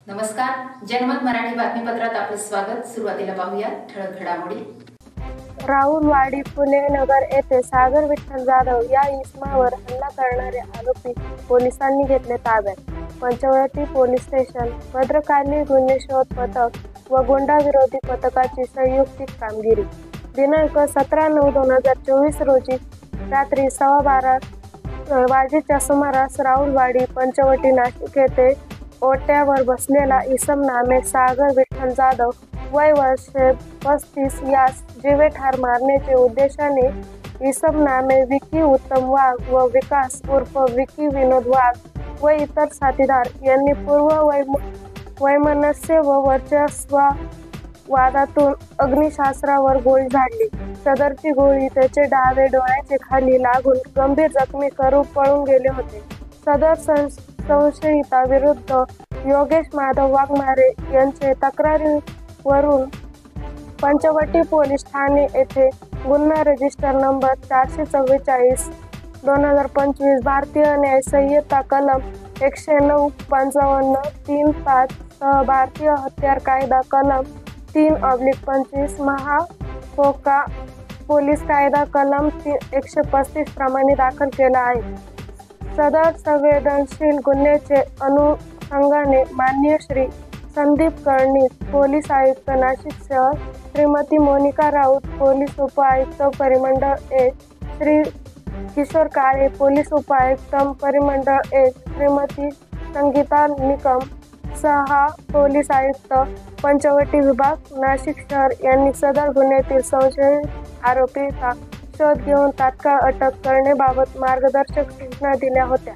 नमस्कार, जनमत मराठी बातमीपत्रात आपले स्वागत। सुरुवातीला पाहूया ठळक घडामोडी। राहुलवाडी फुले नगर येथे सागर विठ्ठल जाधव या इसमावर हल्ला करणारे आरोपी पोलिसांनी घेतले ताब्यात। पंचवटी पोलीस स्टेशन, भद्रकाली गुन्हे शोध पथक व गुंडा विरोधी पथकाची संयुक्त कामगिरी। दिनांक 17/9/2024 रोजी रात्री 12:15 वाजेच्या सुमारास राहुलवाडी पंचवटी नाशिक येथे ओट्यावर बसलेला इसम नामे सागर विठ्ठल जाधव वय वर्षे 35 यास जीवे ठार मारण्याचे उद्देशाने इसम नामे विकी उत्तम वाघ व विकास उर्फ विकी विनोद वाघ व इतर साथीदार यांनी पूर्व वैमनस्य व वर्चस्व वादातून अग्निशास्त्रावर गोळी झाडली। सदरची गोळी त्याचे डावे डोळ्याचे खाली लागून गंभीर जखमी करून पळून गेले होते। सदर संशयिता विरुद्ध योगेश माधव वाघमारे यांचे तक्रारीवरून पंचवटी पोलीस ठाणे येथे गुन्हा रजिस्टर नंबर 444/2025 भारतीय न्याय संहिता कलम 109-55-3-5 सह भारतीय हत्यार कायदा कलम 3/25 महापोका पोलीस कायदा कलम 135 प्रमाणे दाखल केला आहे। सदर संवेदनशील गुन्ह्याचे अनुषंगाने माननीय श्री संदीप कर्णिक पोलीस आयुक्त नाशिक शहर, श्रीमती मोनिका राऊत पोलीस उपायुक्त परिमंडळ 1, श्री किशोर काळे पोलीस उपायुक्त परिमंडळ 1, श्रीमती संगीता निकम सहा पोलीस आयुक्त पंचवटी विभाग नाशिक शहर यांनी सदर गुन्ह्यातील संशयित आरोपीचा शोध घेऊन तात्काळ अटक करण्याबाबत मार्गदर्शक सूचना दिल्या होत्या।